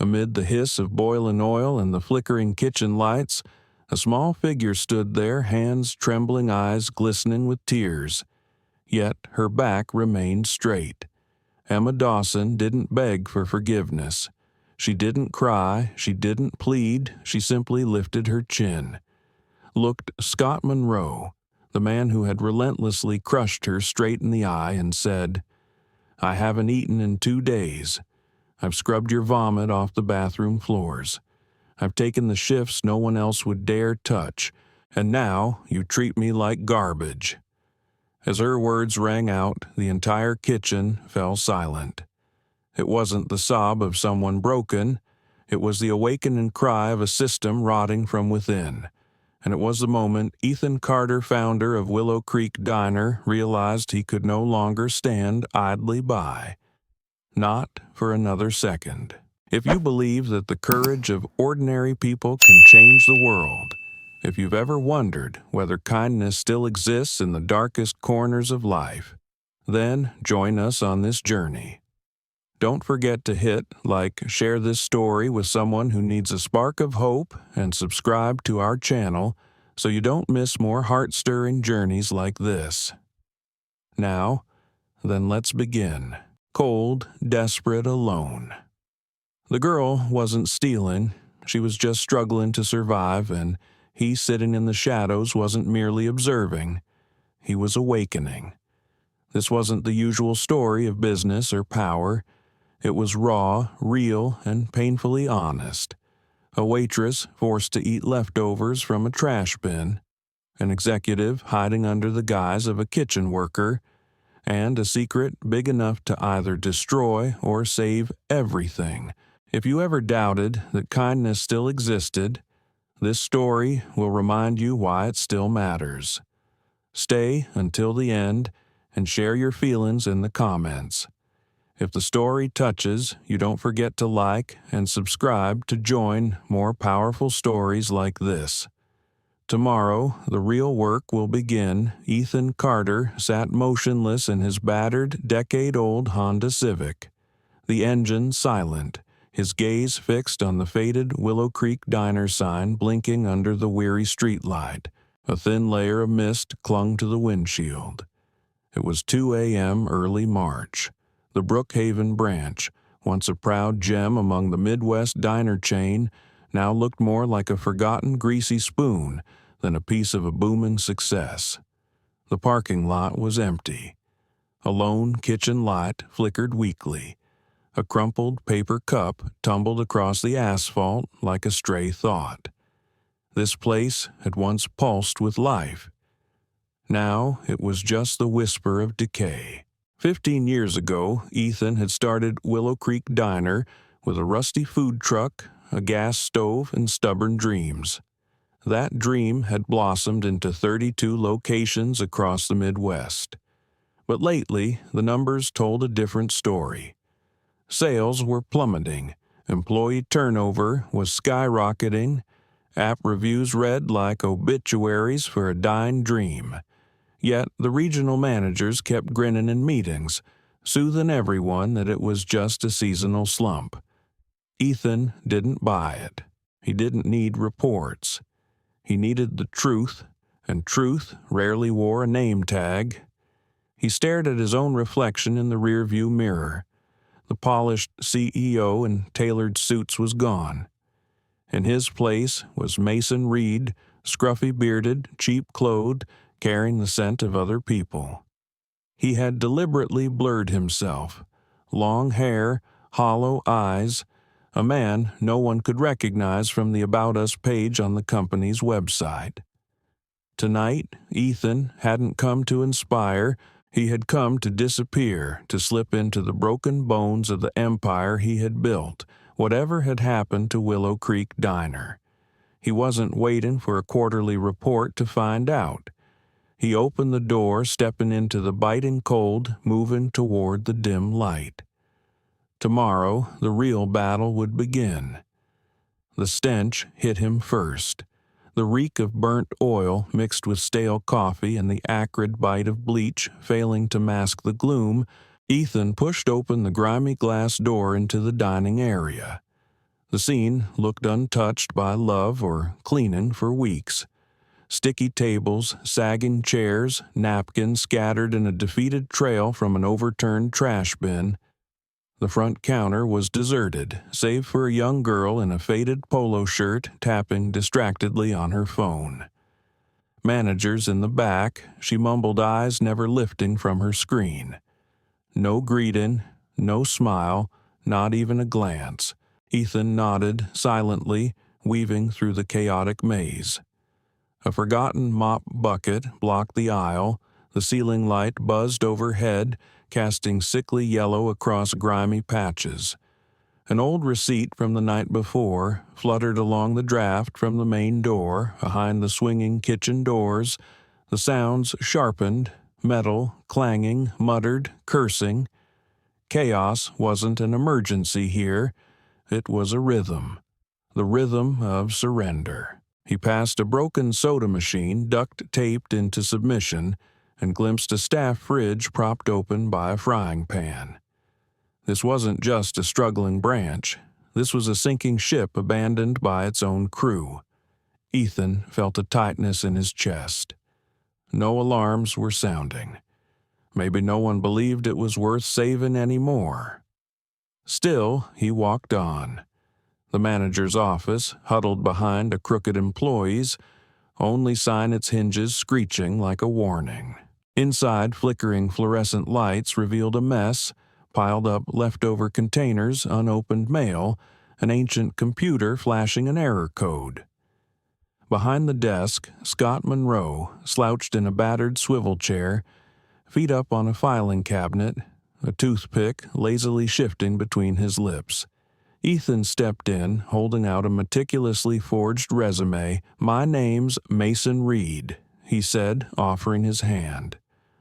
Amid the hiss of boiling oil and the flickering kitchen lights, a small figure stood there, hands trembling, eyes glistening with tears. Yet her back remained straight. Emma Dawson didn't beg for forgiveness. She didn't cry, she didn't plead, she simply lifted her chin. Looked Scott Monroe, the man who had relentlessly crushed her, straight in the eye and said, "I haven't eaten in 2 days. I've scrubbed your vomit off the bathroom floors. I've taken the shifts no one else would dare touch, and now you treat me like garbage." As her words rang out, the entire kitchen fell silent. It wasn't the sob of someone broken. It was the awakening cry of a system rotting from within. And it was the moment Ethan Carter, founder of Willow Creek Diner, realized he could no longer stand idly by. Not for another second. If you believe that the courage of ordinary people can change the world, if you've ever wondered whether kindness still exists in the darkest corners of life, then join us on this journey. Don't forget to hit like, share this story with someone who needs a spark of hope, and subscribe to our channel so you don't miss more heart-stirring journeys like this. Now, then let's begin. Cold, desperate, alone. The girl wasn't stealing, she was just struggling to survive, and he sitting in the shadows wasn't merely observing, he was awakening. This wasn't the usual story of business or power. It was raw, real, and painfully honest. A waitress forced to eat leftovers from a trash bin, an executive hiding under the guise of a kitchen worker, and a secret big enough to either destroy or save everything. If you ever doubted that kindness still existed, this story will remind you why it still matters. Stay until the end and share your feelings in the comments. If the story touches, you don't forget to like and subscribe to join more powerful stories like this. Tomorrow, the real work will begin. Ethan Carter sat motionless in his battered, decade-old Honda Civic, the engine silent, his gaze fixed on the faded Willow Creek Diner sign blinking under the weary streetlight. A thin layer of mist clung to the windshield. It was 2 a.m. early March. The Brookhaven branch, once a proud gem among the Midwest diner chain, now looked more like a forgotten greasy spoon than a piece of a booming success. The parking lot was empty. A lone kitchen light flickered weakly. A crumpled paper cup tumbled across the asphalt like a stray thought. This place had once pulsed with life. Now it was just the whisper of decay. 15 years ago, Ethan had started Willow Creek Diner with a rusty food truck, a gas stove, and stubborn dreams. That dream had blossomed into 32 locations across the Midwest. But lately, the numbers told a different story. Sales were plummeting, employee turnover was skyrocketing, app reviews read like obituaries for a dying dream. Yet the regional managers kept grinning in meetings, soothing everyone that it was just a seasonal slump. Ethan didn't buy it. He didn't need reports. He needed the truth, and truth rarely wore a name tag. He stared at his own reflection in the rearview mirror. The polished CEO in tailored suits was gone. In his place was Mason Reed, scruffy-bearded, cheap-clothed, carrying the scent of other people. He had deliberately blurred himself. Long hair, hollow eyes, a man no one could recognize from the About Us page on the company's website. Tonight, Ethan hadn't come to inspire. He had come to disappear, to slip into the broken bones of the empire he had built, whatever had happened to Willow Creek Diner. He wasn't waiting for a quarterly report to find out. He opened the door, stepping into the biting cold, moving toward the dim light. Tomorrow, the real battle would begin. The stench hit him first. The reek of burnt oil mixed with stale coffee and the acrid bite of bleach failing to mask the gloom, Ethan pushed open the grimy glass door into the dining area. The scene looked untouched by love or cleaning for weeks. Sticky tables, sagging chairs, napkins scattered in a defeated trail from an overturned trash bin. The front counter was deserted, save for a young girl in a faded polo shirt tapping distractedly on her phone. Managers in the back, she mumbled, eyes never lifting from her screen. No greeting, no smile, not even a glance. Ethan nodded silently, weaving through the chaotic maze. A forgotten mop bucket blocked the aisle. The ceiling light buzzed overhead, casting sickly yellow across grimy patches. An old receipt from the night before fluttered along the draft from the main door, behind the swinging kitchen doors. The sounds sharpened, metal, clanging, muttered, cursing. Chaos wasn't an emergency here. It was a rhythm. The rhythm of surrender. He passed a broken soda machine duct-taped into submission and glimpsed a staff fridge propped open by a frying pan. This wasn't just a struggling branch. This was a sinking ship abandoned by its own crew. Ethan felt a tightness in his chest. No alarms were sounding. Maybe no one believed it was worth saving anymore. Still, he walked on. The manager's office, huddled behind a crooked employees, only sign its hinges screeching like a warning. Inside, flickering fluorescent lights revealed a mess, piled up leftover containers, unopened mail, an ancient computer flashing an error code. Behind the desk, Scott Monroe, slouched in a battered swivel chair, feet up on a filing cabinet, a toothpick lazily shifting between his lips. Ethan stepped in, holding out a meticulously forged resume. "My name's Mason Reed," he said, offering his hand.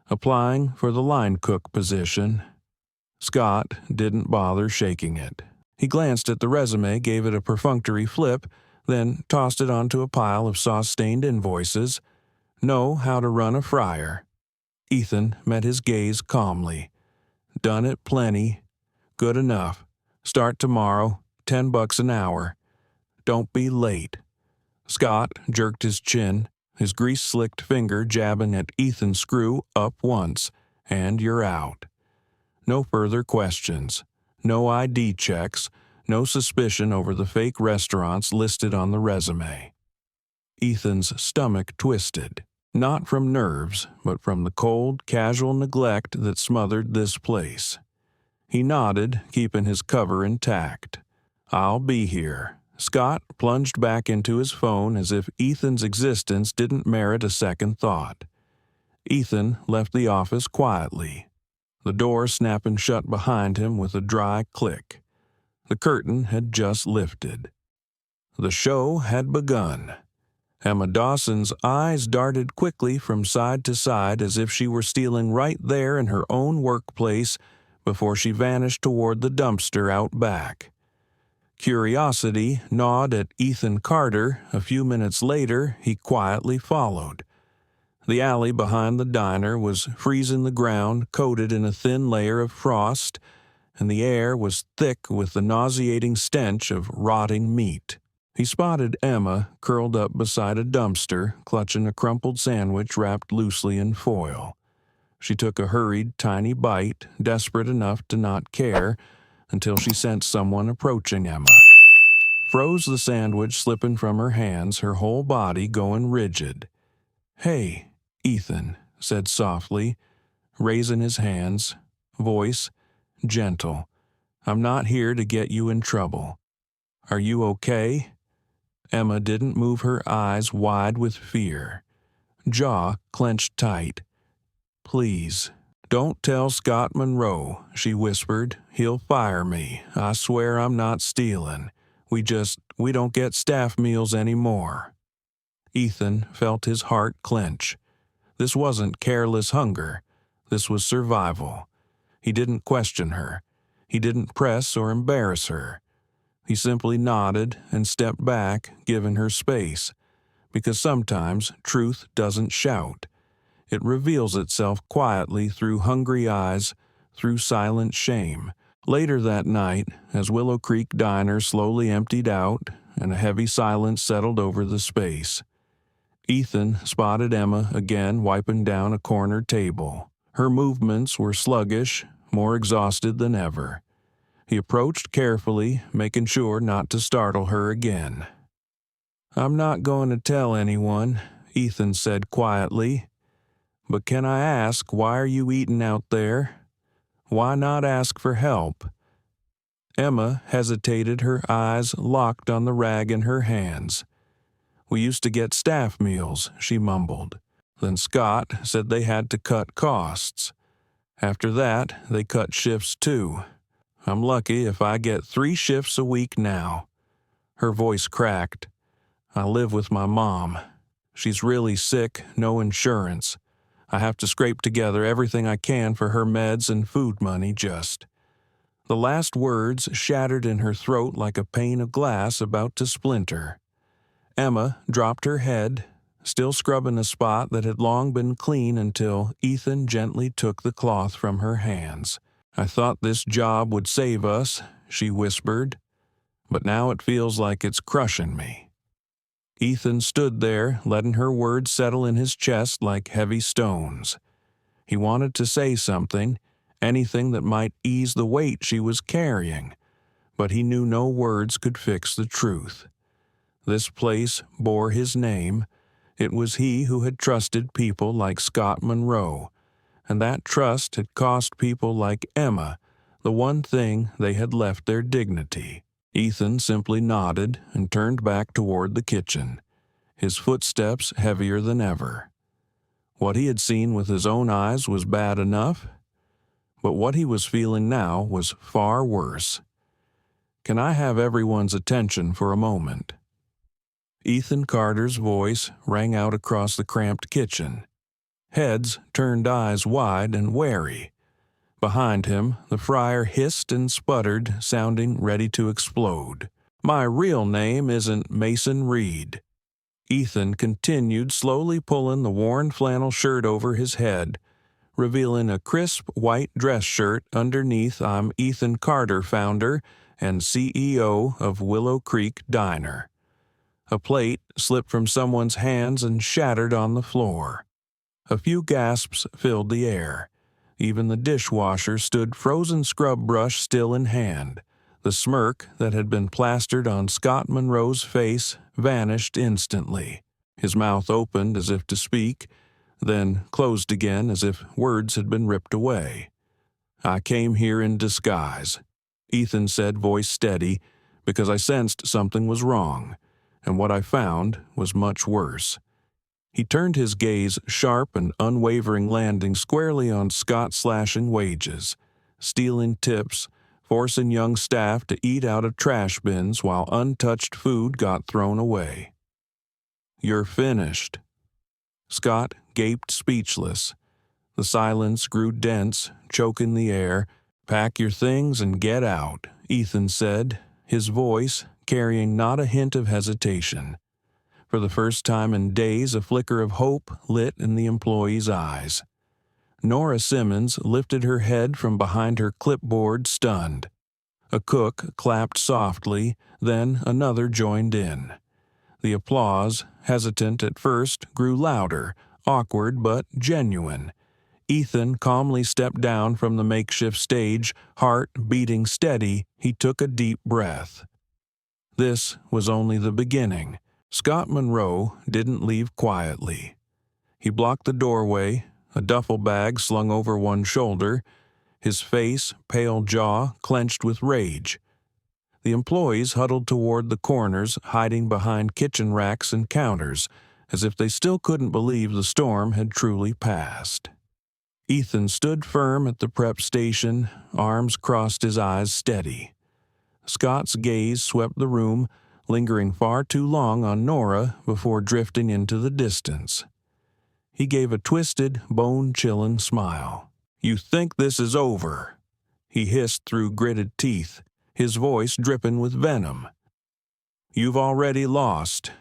"Applying for the line cook position." Scott didn't bother shaking it. He glanced at the resume, gave it a perfunctory flip, then tossed it onto a pile of sauce-stained invoices. "Know how to run a fryer." Ethan met his gaze calmly. "Done it plenty. Good enough. Start tomorrow, $10 an hour. Don't be late." Scott jerked his chin, his grease-slicked finger jabbing at Ethan's screw up once, and you're out. No further questions. No ID checks. No suspicion over the fake restaurants listed on the resume. Ethan's stomach twisted. Not from nerves, but from the cold, casual neglect that smothered this place. He nodded, keeping his cover intact. "I'll be here." Scott plunged back into his phone as if Ethan's existence didn't merit a second thought. Ethan left the office quietly, the door snapping shut behind him with a dry click. The curtain had just lifted. The show had begun. Emma Dawson's eyes darted quickly from side to side as if she were stealing right there in her own workplace before she vanished toward the dumpster out back. Curiosity gnawed at Ethan Carter. A few minutes later, he quietly followed. The alley behind the diner was freezing the ground, coated in a thin layer of frost, and the air was thick with the nauseating stench of rotting meat. He spotted Emma curled up beside a dumpster, clutching a crumpled sandwich wrapped loosely in foil. She took a hurried, tiny bite, desperate enough to not care, until she sensed someone approaching Emma. Froze the sandwich slipping from her hands, her whole body going rigid. "Hey," Ethan said softly, raising his hands, voice gentle. "I'm not here to get you in trouble. Are you okay?" Emma didn't move, her eyes wide with fear. Jaw clenched tight. "Please, don't tell Scott Monroe," she whispered. "He'll fire me. I swear I'm not stealing. We don't get staff meals anymore." Ethan felt his heart clench. This wasn't careless hunger. This was survival. He didn't question her. He didn't press or embarrass her. He simply nodded and stepped back, giving her space. Because sometimes truth doesn't shout. It reveals itself quietly through hungry eyes, through silent shame, Later that night, as Willow Creek Diner slowly emptied out and a heavy silence settled over the space, Ethan spotted Emma again wiping down a corner table. Her movements were sluggish, more exhausted than ever. He approached carefully, making sure not to startle her again. "I'm not going to tell anyone," Ethan said quietly. "But can I ask, why are you eating out there? Why not ask for help?" Emma hesitated, her eyes locked on the rag in her hands. "We used to get staff meals," she mumbled. "Then Scott said they had to cut costs. After that, they cut shifts too. I'm lucky if I get 3 shifts a week now." Her voice cracked. "I live with my mom. She's really sick, no insurance. I have to scrape together everything I can for her meds and food money just." The last words shattered in her throat like a pane of glass about to splinter. Emma dropped her head, still scrubbing a spot that had long been clean until Ethan gently took the cloth from her hands. "I thought this job would save us," she whispered, "but now it feels like it's crushing me." Ethan stood there, letting her words settle in his chest like heavy stones. He wanted to say something, anything that might ease the weight she was carrying, but he knew no words could fix the truth. This place bore his name. It was he who had trusted people like Scott Monroe, and that trust had cost people like Emma the one thing they had left, their dignity. Ethan simply nodded and turned back toward the kitchen, his footsteps heavier than ever. What he had seen with his own eyes was bad enough, but what he was feeling now was far worse. "Can I have everyone's attention for a moment?" Ethan Carter's voice rang out across the cramped kitchen. Heads turned eyes wide and wary. Behind him, the fryer hissed and sputtered, sounding ready to explode. "My real name isn't Mason Reed." Ethan continued, slowly pulling the worn flannel shirt over his head, revealing a crisp white dress shirt underneath. "I'm Ethan Carter, founder and CEO of Willow Creek Diner." A plate slipped from someone's hands and shattered on the floor. A few gasps filled the air. Even the dishwasher stood frozen scrub brush still in hand. The smirk that had been plastered on Scott Monroe's face vanished instantly. His mouth opened as if to speak, then closed again as if words had been ripped away. "I came here in disguise," Ethan said, voice steady, "because I sensed something was wrong, and what I found was much worse." He turned his gaze sharp and unwavering, landing squarely on Scott's slashing wages, stealing tips, forcing young staff to eat out of trash bins while untouched food got thrown away. "You're finished." Scott gaped speechless. The silence grew dense, choking the air. "Pack your things and get out," Ethan said, his voice carrying not a hint of hesitation. For the first time in days, a flicker of hope lit in the employee's eyes. Nora Simmons lifted her head from behind her clipboard, stunned. A cook clapped softly, then another joined in. The applause, hesitant at first, grew louder, awkward but genuine. Ethan calmly stepped down from the makeshift stage, heart beating steady. He took a deep breath. This was only the beginning. Scott Monroe didn't leave quietly. He blocked the doorway, a duffel bag slung over one shoulder, his face, pale jaw, clenched with rage. The employees huddled toward the corners, hiding behind kitchen racks and counters, as if they still couldn't believe the storm had truly passed. Ethan stood firm at the prep station, arms crossed, his eyes steady. Scott's gaze swept the room, lingering far too long on Nora before drifting into the distance. He gave a twisted, bone-chilling smile. "You think this is over?" he hissed through gritted teeth, his voice dripping with venom. "You've already lost."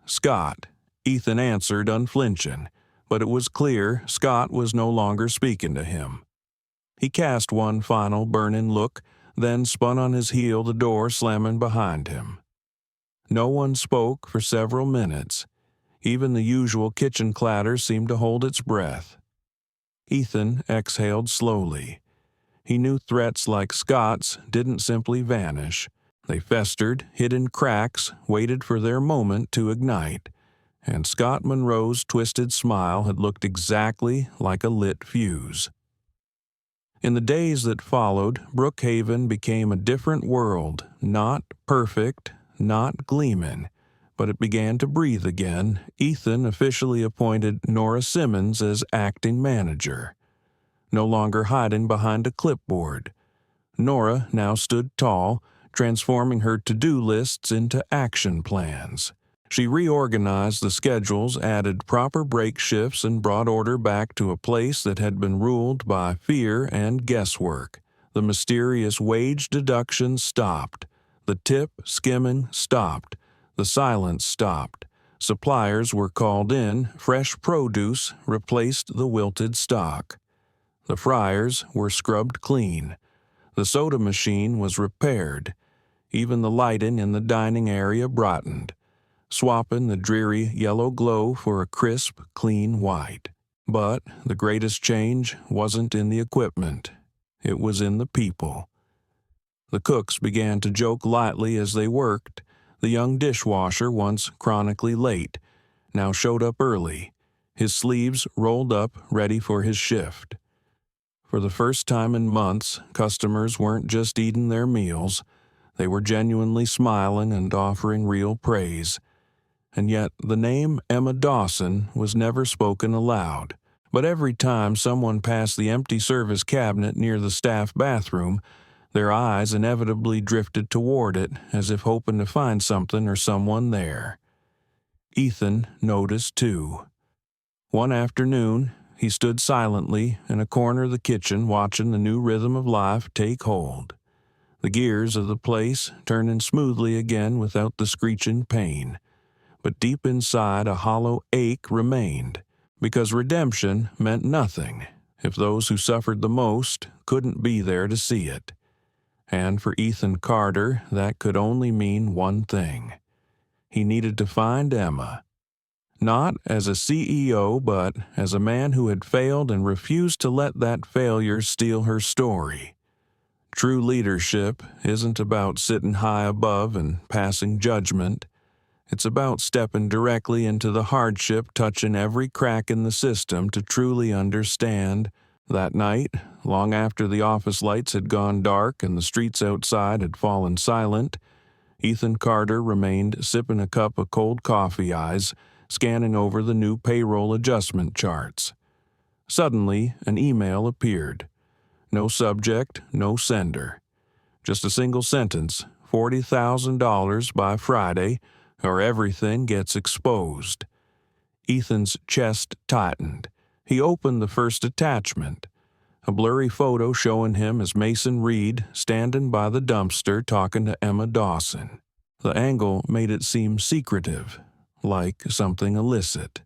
"Scott," Ethan answered, unflinching, but it was clear Scott was no longer speaking to him. He cast one final burning look, then spun on his heel, the door slamming behind him. No one spoke for several minutes. Even the usual kitchen clatter seemed to hold its breath. Ethan exhaled slowly. He knew threats like Scott's didn't simply vanish. They festered, hid in cracks, waited for their moment to ignite. And Scott Monroe's twisted smile had looked exactly like a lit fuse. In the days that followed, Brookhaven became a different world, not perfect, not gleaming, but it began to breathe again. Ethan officially appointed Nora Simmons as acting manager. No longer hiding behind a clipboard, Nora now stood tall, transforming her to-do lists into action plans. She reorganized the schedules, added proper break shifts, and brought order back to a place that had been ruled by fear and guesswork. The mysterious wage deductions stopped. The tip skimming stopped. The silence stopped. Suppliers were called in. Fresh produce replaced the wilted stock. The fryers were scrubbed clean. The soda machine was repaired. Even the lighting in the dining area brightened, swapping the dreary yellow glow for a crisp, clean white. But the greatest change wasn't in the equipment. It was in the people. The cooks began to joke lightly as they worked. The young dishwasher, once chronically late, now showed up early, his sleeves rolled up, ready for his shift. For the first time in months, customers weren't just eating their meals. They were genuinely smiling and offering real praise. And yet the name Emma Dawson was never spoken aloud. But every time someone passed the empty service cabinet near the staff bathroom, their eyes inevitably drifted toward it, as if hoping to find something or someone there. Ethan noticed too. One afternoon, he stood silently in a corner of the kitchen watching the new rhythm of life take hold. The gears of the place turning smoothly again without the screeching pain. But deep inside a hollow ache remained, because redemption meant nothing if those who suffered the most couldn't be there to see it. And for Ethan Carter, that could only mean one thing. He needed to find Emma. Not as a CEO, but as a man who had failed and refused to let that failure steal her story. True leadership isn't about sitting high above and passing judgment. It's about stepping directly into the hardship, touching every crack in the system to truly understand. That night, long after the office lights had gone dark and the streets outside had fallen silent, Ethan Carter remained sipping a cup of cold coffee, eyes scanning over the new payroll adjustment charts. Suddenly, an email appeared. No subject, no sender. Just a single sentence, $40,000 by Friday, or everything gets exposed. Ethan's chest tightened. He opened the first attachment, a blurry photo showing him as Mason Reed standing by the dumpster talking to Emma Dawson. The angle made it seem secretive, like something illicit.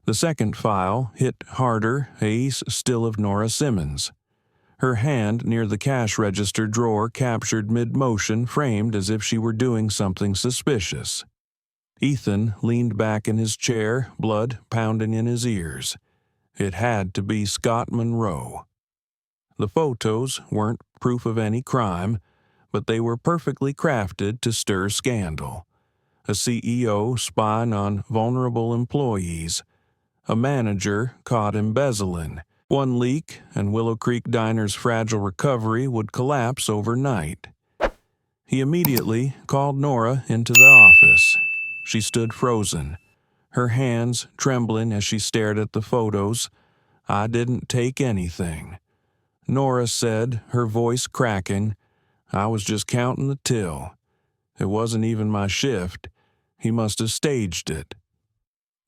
The second file hit harder, ace still of Nora Simmons. Her hand near the cash register drawer captured mid-motion, framed as if she were doing something suspicious. Ethan leaned back in his chair, blood pounding in his ears. It had to be Scott Monroe. The photos weren't proof of any crime, but they were perfectly crafted to stir scandal. A CEO spying on vulnerable employees. A manager caught embezzling. One leak, and Willow Creek Diner's fragile recovery would collapse overnight. He immediately called Nora into the office. She stood frozen, her hands trembling as she stared at the photos. "I didn't take anything," Nora said, her voice cracking. "I was just counting the till. It wasn't even my shift. He must have staged it."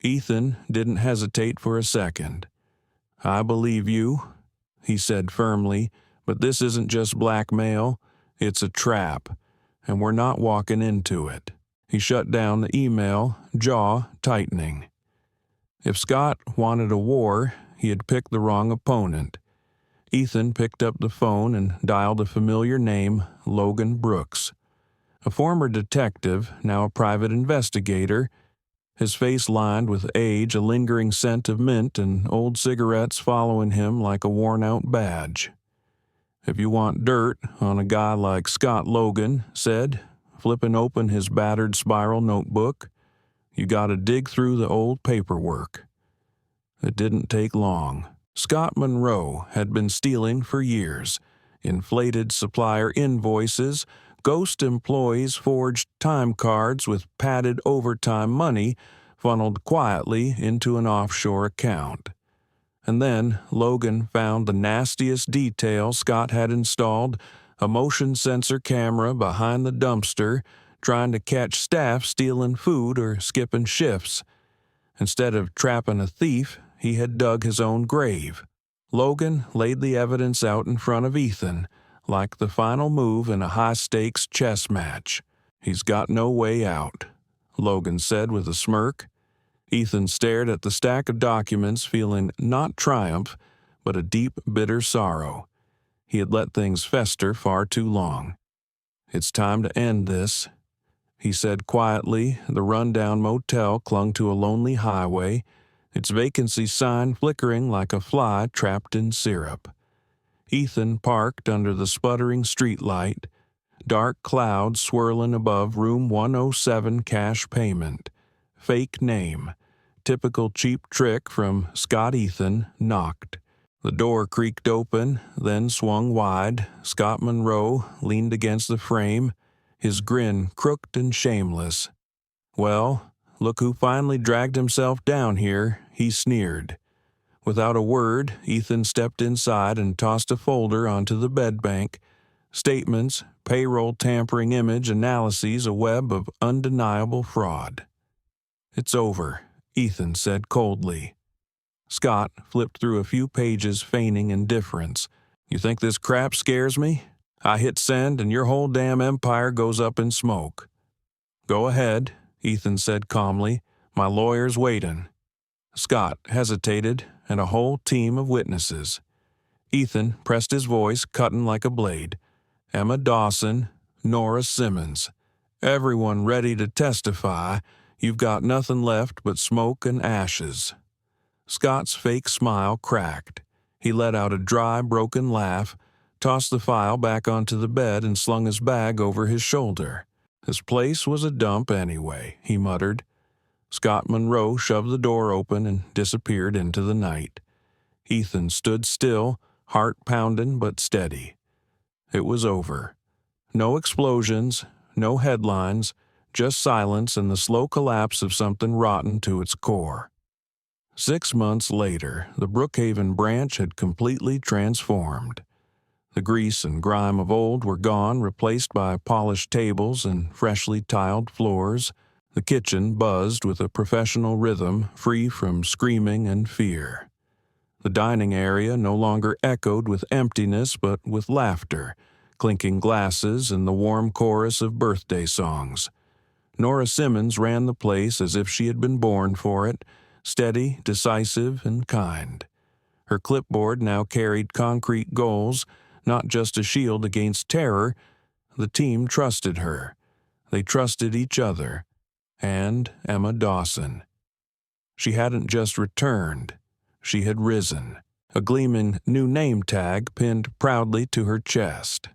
Ethan didn't hesitate for a second. "I believe you," he said firmly, "but this isn't just blackmail. It's a trap, and we're not walking into it." He shut down the email, jaw tightening. If Scott wanted a war, he had picked the wrong opponent. Ethan picked up the phone and dialed a familiar name, Logan Brooks. A former detective, now a private investigator, his face lined with age, a lingering scent of mint, and old cigarettes following him like a worn-out badge. "If you want dirt on a guy like Scott Logan," said, flipping open his battered spiral notebook, "you gotta dig through the old paperwork." It didn't take long. Scott Monroe had been stealing for years. Inflated supplier invoices, ghost employees forged time cards with padded overtime money funneled quietly into an offshore account. And then Logan found the nastiest detail Scott had installed, a motion sensor camera behind the dumpster, trying to catch staff stealing food or skipping shifts. Instead of trapping a thief, he had dug his own grave. Logan laid the evidence out in front of Ethan, like the final move in a high-stakes chess match. "He's got no way out," Logan said with a smirk. Ethan stared at the stack of documents, feeling not triumph, but a deep, bitter sorrow. He had let things fester far too long. "It's time to end this," he said quietly. The rundown motel clung to a lonely highway, its vacancy sign flickering like a fly trapped in syrup. Ethan parked under the sputtering streetlight, dark clouds swirling above room 107 cash payment. Fake name. Typical cheap trick from Scott. Ethan knocked. The door creaked open, then swung wide. Scott Monroe leaned against the frame, his grin crooked and shameless. "Well, look who finally dragged himself down here," he sneered. Without a word, Ethan stepped inside and tossed a folder onto the bedbank. Statements, payroll tampering image analyses, a web of undeniable fraud. "It's over," Ethan said coldly. Scott flipped through a few pages, feigning indifference. "You think this crap scares me? I hit send and your whole damn empire goes up in smoke." "Go ahead," Ethan said calmly. "My lawyer's waiting." Scott hesitated, and a whole team of witnesses. Ethan pressed his voice, cutting like a blade. "Emma Dawson, Nora Simmons. Everyone ready to testify. You've got nothing left but smoke and ashes." Scott's fake smile cracked. He let out a dry, broken laugh, tossed the file back onto the bed, and slung his bag over his shoulder. "This place was a dump anyway," he muttered. Scott Monroe shoved the door open and disappeared into the night. Ethan stood still, heart pounding but steady. It was over. No explosions, no headlines, just silence and the slow collapse of something rotten to its core. 6 months later, the Brookhaven branch had completely transformed. The grease and grime of old were gone, replaced by polished tables and freshly tiled floors. The kitchen buzzed with a professional rhythm, free from screaming and fear. The dining area no longer echoed with emptiness but with laughter, clinking glasses and the warm chorus of birthday songs. Nora Simmons ran the place as if she had been born for it, steady, decisive, and kind. Her clipboard now carried concrete goals, not just a shield against terror. The team trusted her. They trusted each other. And Emma Dawson. She hadn't just returned. She had risen, a gleaming new name tag pinned proudly to her chest.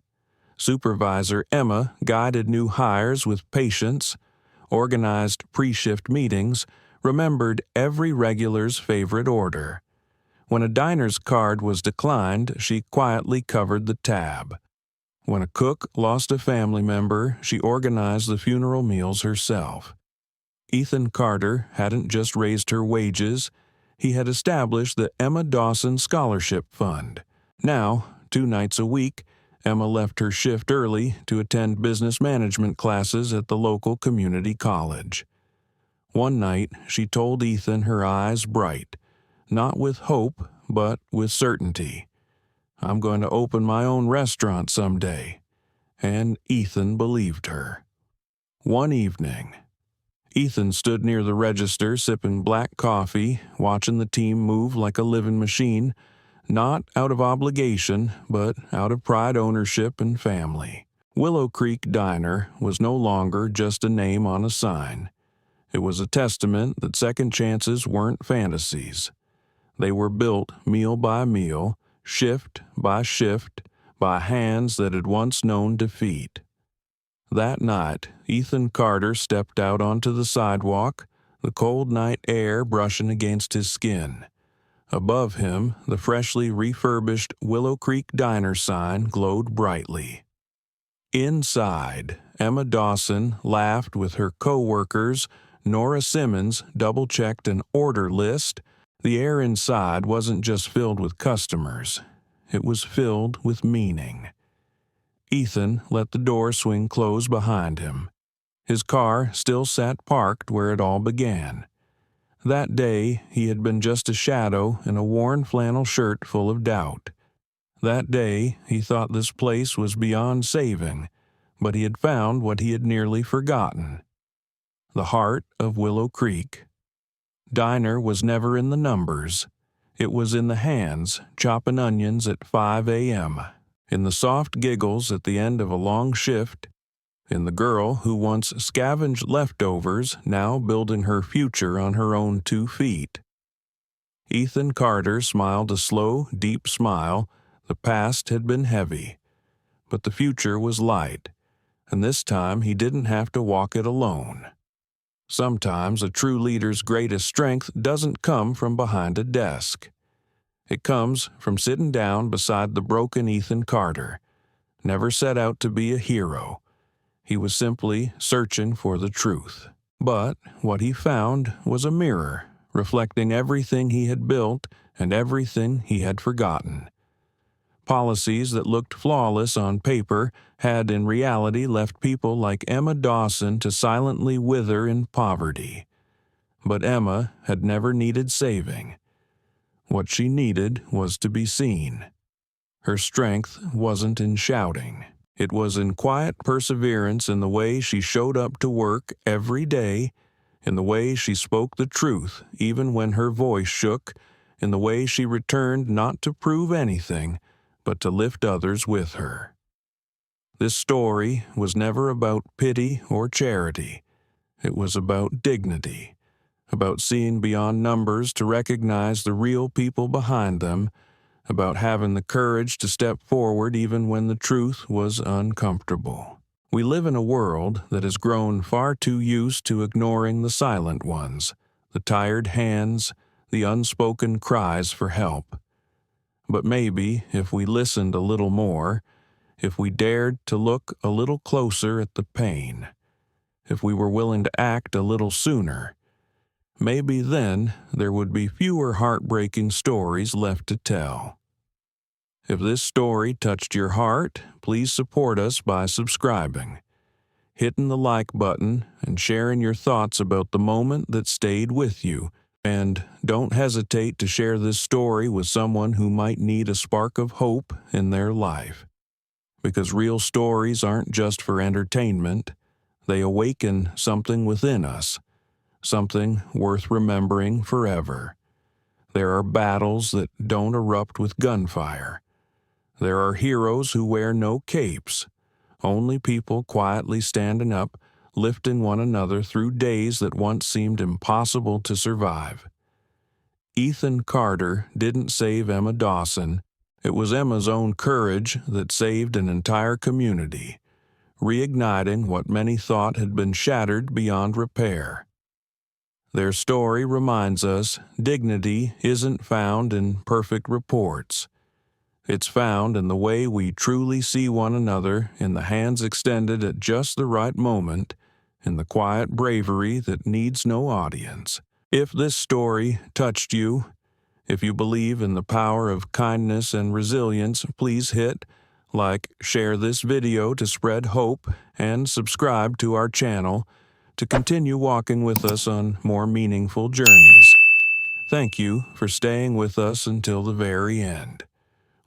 Supervisor Emma guided new hires with patience, organized pre-shift meetings, remembered every regular's favorite order. When a diner's card was declined, she quietly covered the tab. When a cook lost a family member, she organized the funeral meals herself. Ethan Carter hadn't just raised her wages, he had established the Emma Dawson Scholarship Fund. Now, 2 nights a week, Emma left her shift early to attend business management classes at the local community college. One night, she told Ethan, her eyes bright, not with hope, but with certainty. "I'm going to open my own restaurant someday." And Ethan believed her. One evening, Ethan stood near the register sipping black coffee, watching the team move like a living machine. not out of obligation, but out of pride, ownership, and family. Willow Creek Diner was no longer just a name on a sign. It was a testament that second chances weren't fantasies. They were built meal by meal, shift by shift, by hands that had once known defeat. That night, Ethan Carter stepped out onto the sidewalk, the cold night air brushing against his skin. Above him, the freshly refurbished Willow Creek Diner sign glowed brightly. Inside, Emma Dawson laughed with her co-workers. Nora Simmons double-checked an order list. The air inside wasn't just filled with customers. It was filled with meaning. Ethan let the door swing closed behind him. His car still sat parked where it all began. That day, he had been just a shadow in a worn flannel shirt full of doubt. That day, he thought this place was beyond saving, but he had found what he had nearly forgotten: the heart of Willow Creek. Diner was never in the numbers. It was in the hands, chopping onions at 5 a.m., in the soft giggles at the end of a long shift, in the girl who once scavenged leftovers, now building her future on her own 2 feet. Ethan Carter smiled a slow, deep smile. The past had been heavy, but the future was light, and this time he didn't have to walk it alone. Sometimes a true leader's greatest strength doesn't come from behind a desk. It comes from sitting down beside the broken Ethan Carter. Never set out to be a hero. He was simply searching for the truth. But what he found was a mirror, reflecting everything he had built and everything he had forgotten. Policies that looked flawless on paper had in reality left people like Emma Dawson to silently wither in poverty. But Emma had never needed saving. What she needed was to be seen. Her strength wasn't in shouting. It was in quiet perseverance in the way she showed up to work every day, in the way she spoke the truth even when her voice shook, in the way she returned not to prove anything, but to lift others with her. This story was never about pity or charity. It was about dignity, about seeing beyond numbers to recognize the real people behind them, about having the courage to step forward even when the truth was uncomfortable. We live in a world that has grown far too used to ignoring the silent ones, the tired hands, the unspoken cries for help. But maybe if we listened a little more, if we dared to look a little closer at the pain, if we were willing to act a little sooner, maybe then there would be fewer heartbreaking stories left to tell. If this story touched your heart, please support us by subscribing, hitting the like button, and sharing your thoughts about the moment that stayed with you. And don't hesitate to share this story with someone who might need a spark of hope in their life. Because real stories aren't just for entertainment. They awaken something within us, something worth remembering forever. There are battles that don't erupt with gunfire. There are heroes who wear no capes, only people quietly standing up, lifting one another through days that once seemed impossible to survive. Ethan Carter didn't save Emma Dawson. It was Emma's own courage that saved an entire community, reigniting what many thought had been shattered beyond repair. Their story reminds us dignity isn't found in perfect reports. It's found in the way we truly see one another, in the hands extended at just the right moment, in the quiet bravery that needs no audience. If this story touched you, if you believe in the power of kindness and resilience, please hit like, share this video to spread hope, and subscribe to our channel to continue walking with us on more meaningful journeys. Thank you for staying with us until the very end.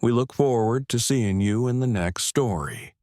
We look forward to seeing you in the next story.